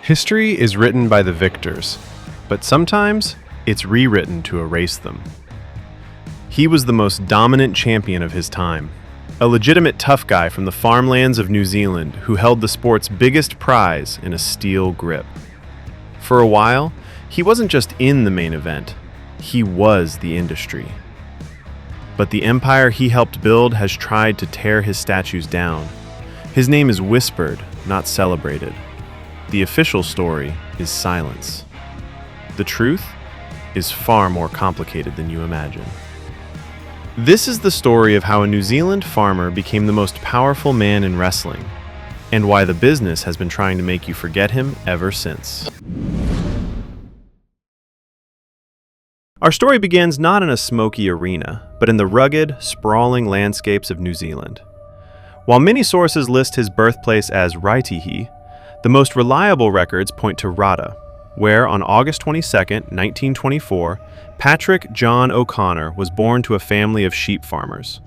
History is written by the victors, but sometimes it's rewritten to erase them. He was the most dominant champion of his time, a legitimate tough guy from the farmlands of New Zealand who held the sport's biggest prize in a steel grip. For a while, he wasn't just in the main event, he was the industry. But the empire he helped build has tried to tear his statues down. His name is whispered, not celebrated. The official story is silence. The truth is far more complicated than you imagine. This is the story of how a New Zealand farmer became the most powerful man in wrestling, and why the business has been trying to make you forget him ever since. Our story begins not in a smoky arena, but in the rugged, sprawling landscapes of New Zealand. While many sources list his birthplace as Raetihi, the most reliable records point to Rata, where on August 22, 1924, Patrick John O'Connor was born to a family of sheep farmers.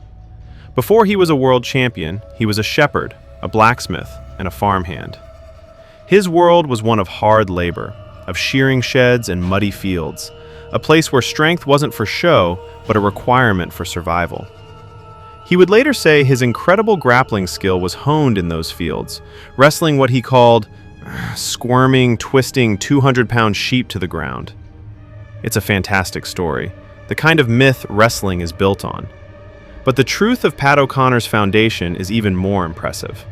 Before he was a world champion, he was a shepherd, a blacksmith, and a farmhand. His world was one of hard labor, of shearing sheds and muddy fields, a place where strength wasn't for show, but a requirement for survival. He would later say his incredible grappling skill was honed in those fields, wrestling what he called squirming, twisting 200-pound sheep to the ground. It's a fantastic story, the kind of myth wrestling is built on. But the truth of Pat O'Connor's foundation is even more impressive.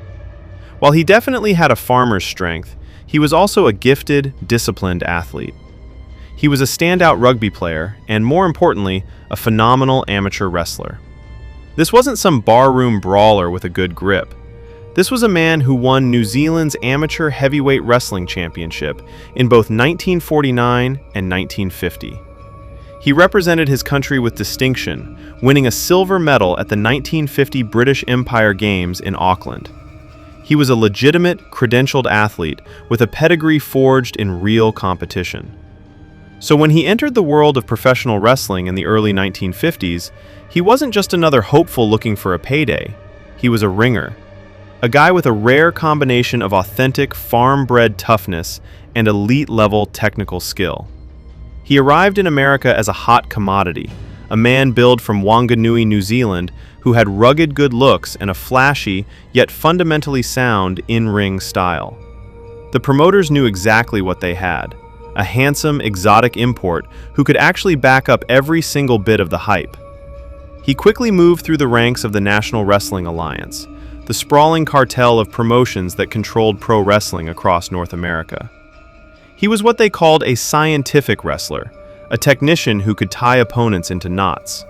While he definitely had a farmer's strength, he was also a gifted, disciplined athlete. He was a standout rugby player, and more importantly, a phenomenal amateur wrestler. This wasn't some barroom brawler with a good grip. This was a man who won New Zealand's Amateur Heavyweight Wrestling Championship in both 1949 and 1950. He represented his country with distinction, winning a silver medal at the 1950 British Empire Games in Auckland. He was a legitimate, credentialed athlete with a pedigree forged in real competition. So when he entered the world of professional wrestling in the early 1950s, he wasn't just another hopeful looking for a payday. He was a ringer. A guy with a rare combination of authentic, farm-bred toughness and elite-level technical skill. He arrived in America as a hot commodity, a man billed from Wanganui, New Zealand, who had rugged good looks and a flashy, yet fundamentally sound in-ring style. The promoters knew exactly what they had, a handsome, exotic import who could actually back up every single bit of the hype. He quickly moved through the ranks of the National Wrestling Alliance, the sprawling cartel of promotions that controlled pro wrestling across North America. He was what they called a scientific wrestler, a technician who could tie opponents into knots.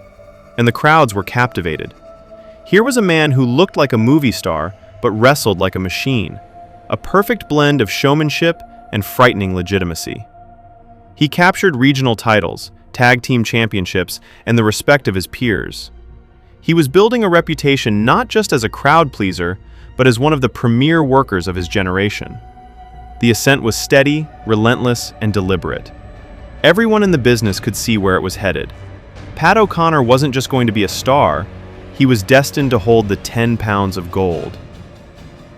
And the crowds were captivated. Here was a man who looked like a movie star, but wrestled like a machine, a perfect blend of showmanship and frightening legitimacy. He captured regional titles, tag team championships, and the respect of his peers. He was building a reputation not just as a crowd pleaser, but as one of the premier workers of his generation. The ascent was steady, relentless, and deliberate. Everyone in the business could see where it was headed. Pat O'Connor wasn't just going to be a star, he was destined to hold the 10 pounds of gold.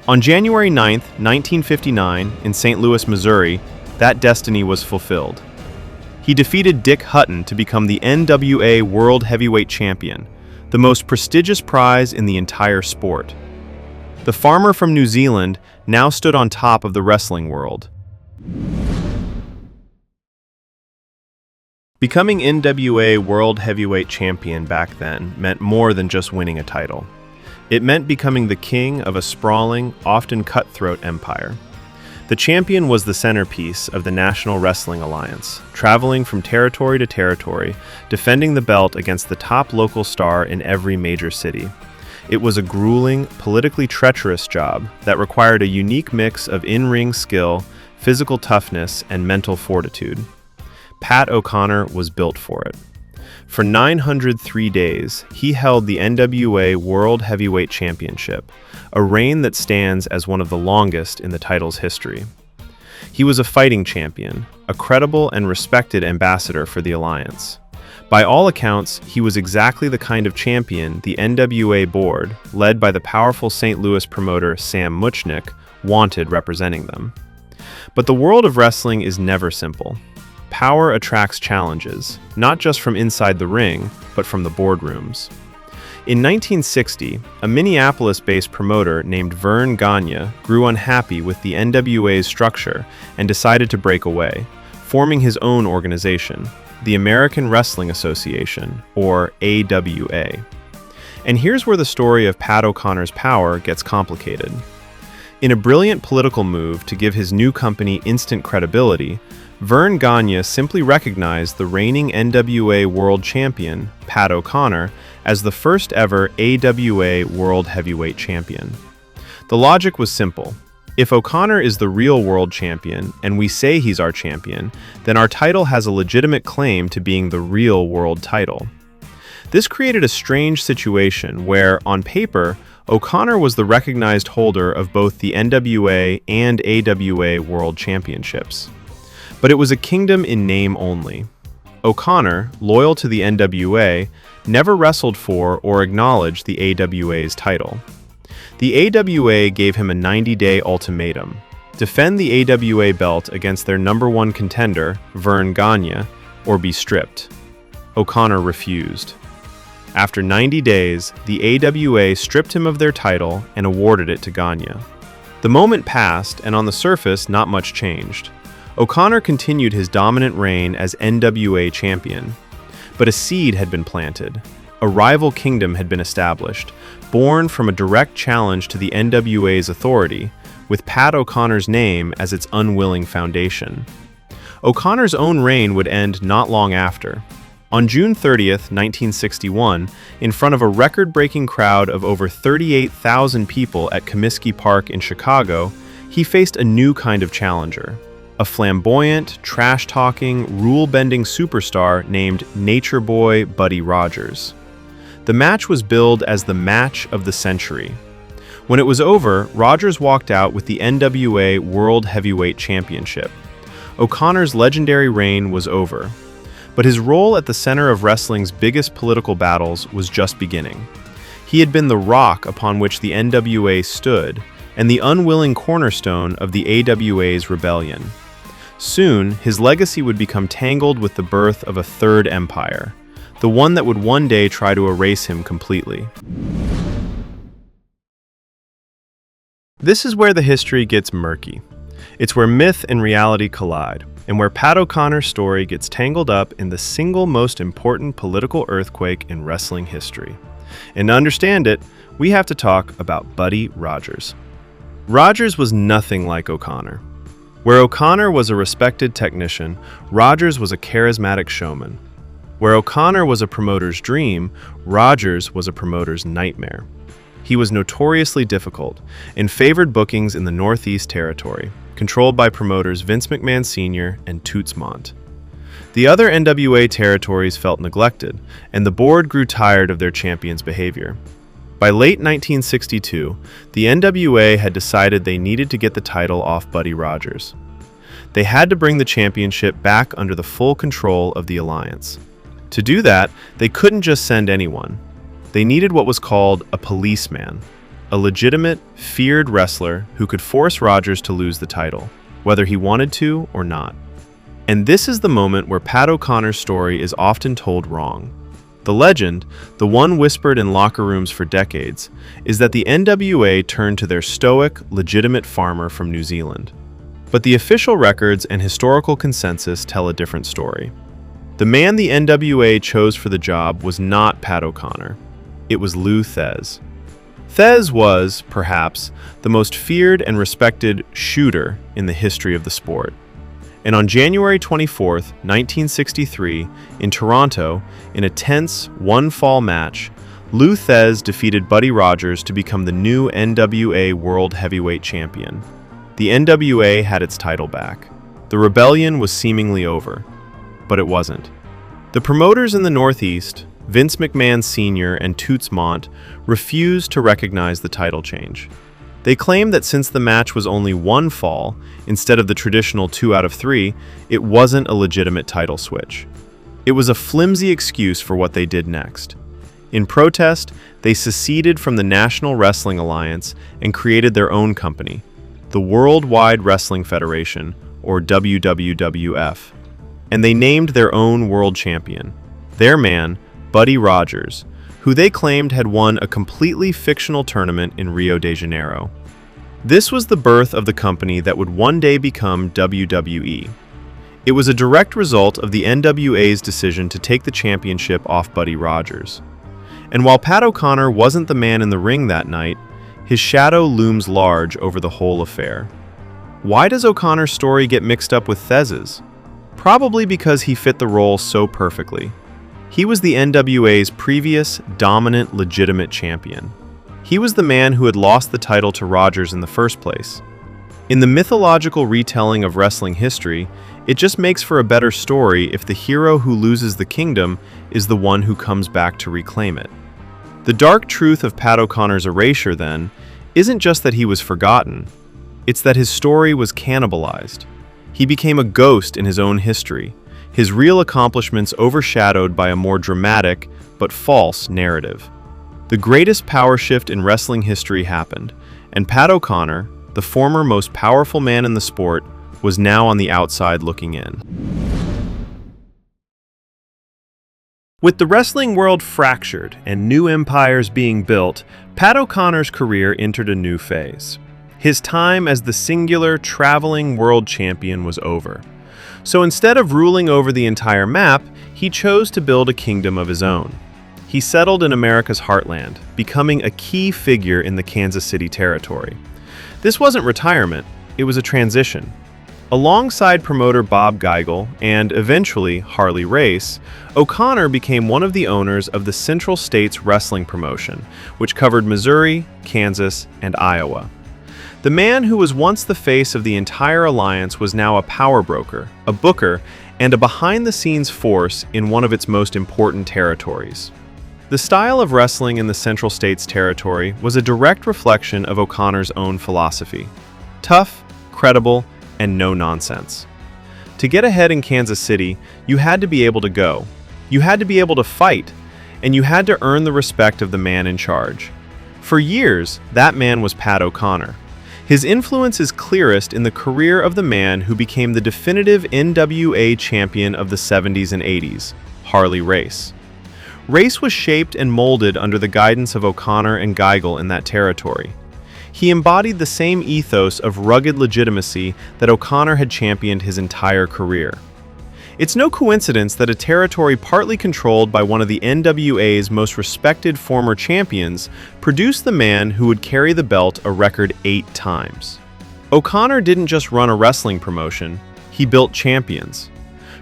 On January 9, 1959, in St. Louis, Missouri, that destiny was fulfilled. He defeated Dick Hutton to become the NWA World Heavyweight Champion, the most prestigious prize in the entire sport. The farmer from New Zealand now stood on top of the wrestling world. Becoming NWA World Heavyweight Champion back then meant more than just winning a title. It meant becoming the king of a sprawling, often cutthroat empire. The champion was the centerpiece of the National Wrestling Alliance, traveling from territory to territory, defending the belt against the top local star in every major city. It was a grueling, politically treacherous job that required a unique mix of in-ring skill, physical toughness, and mental fortitude. Pat O'Connor was built for it. For 903 days, he held the NWA World Heavyweight Championship, a reign that stands as one of the longest in the title's history. He was a fighting champion, a credible and respected ambassador for the Alliance. By all accounts, he was exactly the kind of champion the NWA board, led by the powerful St. Louis promoter Sam Muchnick, wanted representing them. But the world of wrestling is never simple. Power attracts challenges, not just from inside the ring, but from the boardrooms. In 1960, a Minneapolis-based promoter named Vern Gagne grew unhappy with the NWA's structure and decided to break away, forming his own organization, the American Wrestling Association, or AWA. And here's where the story of Pat O'Connor's power gets complicated. In a brilliant political move to give his new company instant credibility, Vern Gagne simply recognized the reigning NWA World Champion, Pat O'Connor, as the first ever AWA World Heavyweight Champion. The logic was simple. If O'Connor is the real world champion, and we say he's our champion, then our title has a legitimate claim to being the real world title. This created a strange situation where, on paper, O'Connor was the recognized holder of both the NWA and AWA World Championships. But it was a kingdom in name only. O'Connor, loyal to the NWA, never wrestled for or acknowledged the AWA's title. The AWA gave him a 90-day ultimatum: defend the AWA belt against their #1 contender, Vern Gagne, or be stripped. O'Connor refused. After 90 days, the AWA stripped him of their title and awarded it to Gagne. The moment passed, and on the surface, not much changed. O'Connor continued his dominant reign as NWA champion. But a seed had been planted. A rival kingdom had been established, born from a direct challenge to the NWA's authority, with Pat O'Connor's name as its unwilling foundation. O'Connor's own reign would end not long after. On June 30th, 1961, in front of a record-breaking crowd of over 38,000 people at Comiskey Park in Chicago, he faced a new kind of challenger. A flamboyant, trash-talking, rule-bending superstar named Nature Boy Buddy Rogers. The match was billed as the match of the century. When it was over, Rogers walked out with the NWA World Heavyweight Championship. O'Connor's legendary reign was over, but his role at the center of wrestling's biggest political battles was just beginning. He had been the rock upon which the NWA stood, and the unwilling cornerstone of the AWA's rebellion. Soon, his legacy would become tangled with the birth of a third empire, the one that would one day try to erase him completely. This is where the history gets murky. It's where myth and reality collide, and where Pat O'Connor's story gets tangled up in the single most important political earthquake in wrestling history. And to understand it, we have to talk about Buddy Rogers. Rogers was nothing like O'Connor. Where O'Connor was a respected technician, Rogers was a charismatic showman. Where O'Connor was a promoter's dream, Rogers was a promoter's nightmare. He was notoriously difficult and favored bookings in the Northeast Territory, controlled by promoters Vince McMahon Sr. and Toots Mondt. The other NWA territories felt neglected, and the board grew tired of their champion's behavior. By late 1962, the NWA had decided they needed to get the title off Buddy Rogers. They had to bring the championship back under the full control of the Alliance. To do that, they couldn't just send anyone. They needed what was called a policeman, a legitimate, feared wrestler who could force Rogers to lose the title, whether he wanted to or not. And this is the moment where Pat O'Connor's story is often told wrong. The legend, the one whispered in locker rooms for decades, is that the NWA turned to their stoic, legitimate farmer from New Zealand. But the official records and historical consensus tell a different story. The man the NWA chose for the job was not Pat O'Connor. It was Lou Thesz. Thesz was, perhaps, the most feared and respected shooter in the history of the sport. And on January 24, 1963, in Toronto, in a tense, one-fall match, Lou Thesz defeated Buddy Rogers to become the new NWA World Heavyweight Champion. The NWA had its title back. The rebellion was seemingly over, but it wasn't. The promoters in the Northeast, Vince McMahon Sr. and Toots Mondt, refused to recognize the title change. They claimed that since the match was only one fall, instead of the traditional 2 out of 3, it wasn't a legitimate title switch. It was a flimsy excuse for what they did next. In protest, they seceded from the National Wrestling Alliance and created their own company, the Worldwide Wrestling Federation, or WWWF, and they named their own world champion, their man, Buddy Rogers, who they claimed had won a completely fictional tournament in Rio de Janeiro. This was the birth of the company that would one day become WWE. It was a direct result of the NWA's decision to take the championship off Buddy Rogers. And while Pat O'Connor wasn't the man in the ring that night, his shadow looms large over the whole affair. Why does O'Connor's story get mixed up with Thesz's? Probably because he fit the role so perfectly. He was the NWA's previous, dominant, legitimate champion. He was the man who had lost the title to Rogers in the first place. In the mythological retelling of wrestling history, it just makes for a better story if the hero who loses the kingdom is the one who comes back to reclaim it. The dark truth of Pat O'Connor's erasure, then, isn't just that he was forgotten, it's that his story was cannibalized. He became a ghost in his own history, his real accomplishments overshadowed by a more dramatic, but false, narrative. The greatest power shift in wrestling history happened, and Pat O'Connor, the former most powerful man in the sport, was now on the outside looking in. With the wrestling world fractured and new empires being built, Pat O'Connor's career entered a new phase. His time as the singular, traveling world champion was over. So instead of ruling over the entire map, he chose to build a kingdom of his own. He settled in America's Heartland, becoming a key figure in the Kansas City territory. This wasn't retirement, it was a transition. Alongside promoter Bob Geigel and, eventually, Harley Race, O'Connor became one of the owners of the Central States Wrestling promotion, which covered Missouri, Kansas, and Iowa. The man who was once the face of the entire alliance was now a power broker, a booker, and a behind-the-scenes force in one of its most important territories. The style of wrestling in the Central States territory was a direct reflection of O'Connor's own philosophy: tough, credible, and no nonsense. To get ahead in Kansas City, you had to be able to go, you had to be able to fight, and you had to earn the respect of the man in charge. For years, that man was Pat O'Connor. His influence is clearest in the career of the man who became the definitive NWA champion of the 70s and 80s, Harley Race. Race was shaped and molded under the guidance of O'Connor and Geigel in that territory. He embodied the same ethos of rugged legitimacy that O'Connor had championed his entire career. It's no coincidence that a territory partly controlled by one of the NWA's most respected former champions produced the man who would carry the belt a record 8 times. O'Connor didn't just run a wrestling promotion, he built champions.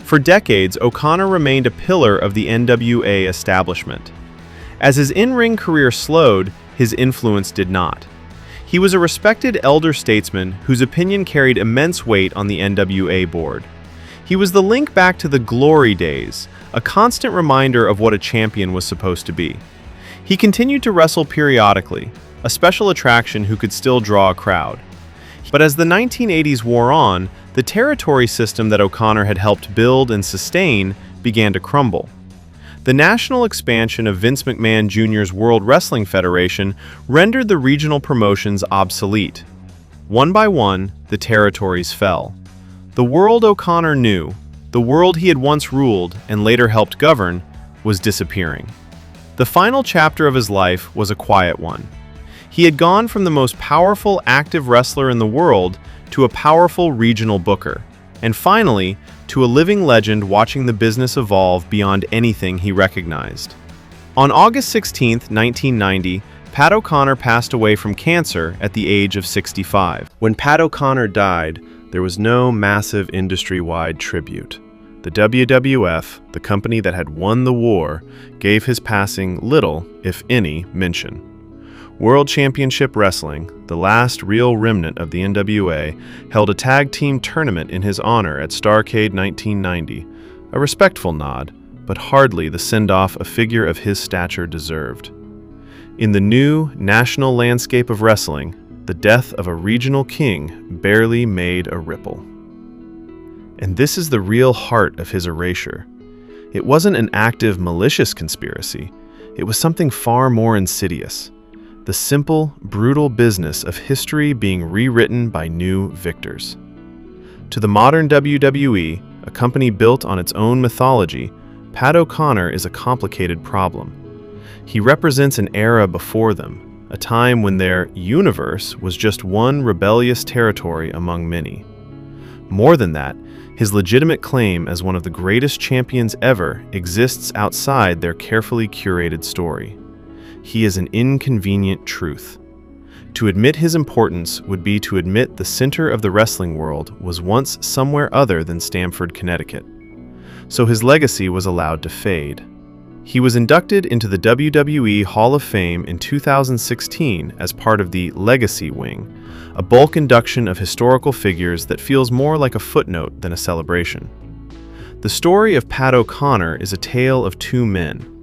For decades, O'Connor remained a pillar of the NWA establishment. As his in-ring career slowed, his influence did not. He was a respected elder statesman whose opinion carried immense weight on the NWA board. He was the link back to the glory days, a constant reminder of what a champion was supposed to be. He continued to wrestle periodically, a special attraction who could still draw a crowd. But as the 1980s wore on, the territory system that O'Connor had helped build and sustain began to crumble. The national expansion of Vince McMahon Jr.'s World Wrestling Federation rendered the regional promotions obsolete. One by one, the territories fell. The world O'Connor knew, the world he had once ruled and later helped govern, was disappearing. The final chapter of his life was a quiet one. He had gone from the most powerful active wrestler in the world to a powerful regional booker, and finally, to a living legend watching the business evolve beyond anything he recognized. On August 16, 1990, Pat O'Connor passed away from cancer at the age of 65. When Pat O'Connor died, there was no massive industry-wide tribute. The WWF, the company that had won the war, gave his passing little, if any, mention. World Championship Wrestling, the last real remnant of the NWA, held a tag team tournament in his honor at Starrcade 1990, a respectful nod, but hardly the send-off a figure of his stature deserved. In the new national landscape of wrestling, the death of a regional king barely made a ripple. And this is the real heart of his erasure. It wasn't an active, malicious conspiracy. It was something far more insidious. the simple, brutal business of history being rewritten by new victors. To the modern WWE, a company built on its own mythology, Pat O'Connor is a complicated problem. He represents an era before them, a time when their universe was just one rebellious territory among many. More than that, his legitimate claim as one of the greatest champions ever exists outside their carefully curated story. He is an inconvenient truth. To admit his importance would be to admit the center of the wrestling world was once somewhere other than Stamford, Connecticut. So his legacy was allowed to fade. He was inducted into the WWE Hall of Fame in 2016 as part of the Legacy Wing, a bulk induction of historical figures that feels more like a footnote than a celebration. The story of Pat O'Connor is a tale of two men.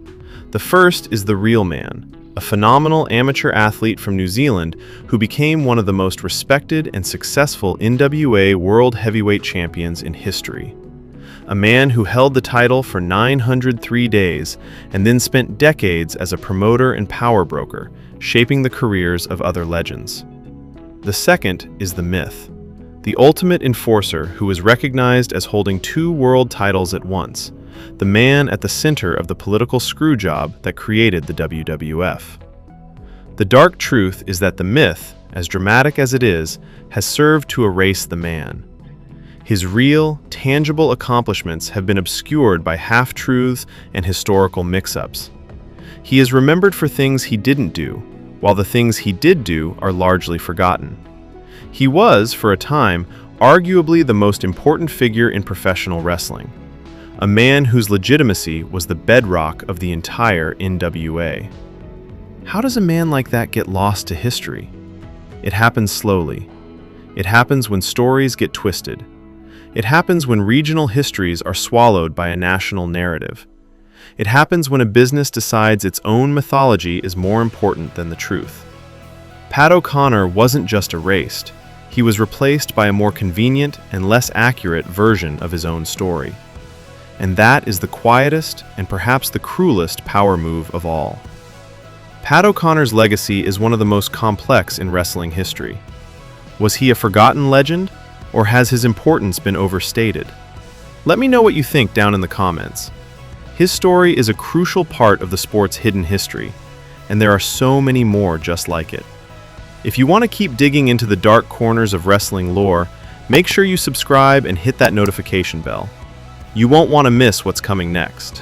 The first is the real man, a phenomenal amateur athlete from New Zealand who became one of the most respected and successful NWA World Heavyweight Champions in history. A man who held the title for 903 days and then spent decades as a promoter and power broker, shaping the careers of other legends. The second is the myth, the ultimate enforcer who is recognized as holding two world titles at once, the man at the center of the political screwjob that created the WWF. The dark truth is that the myth, as dramatic as it is, has served to erase the man. His real, tangible accomplishments have been obscured by half-truths and historical mix-ups. He is remembered for things he didn't do, while the things he did do are largely forgotten. He was, for a time, arguably the most important figure in professional wrestling, a man whose legitimacy was the bedrock of the entire NWA. How does a man like that get lost to history? It happens slowly. It happens when stories get twisted. It happens when regional histories are swallowed by a national narrative. It happens when a business decides its own mythology is more important than the truth. Pat O'Connor wasn't just erased. He was replaced by a more convenient and less accurate version of his own story. And that is the quietest and perhaps the cruelest power move of all. Pat O'Connor's legacy is one of the most complex in wrestling history. Was he a forgotten legend? Or has his importance been overstated? Let me know what you think down in the comments. His story is a crucial part of the sport's hidden history, and there are so many more just like it. If you want to keep digging into the dark corners of wrestling lore, make sure you subscribe and hit that notification bell. You won't want to miss what's coming next.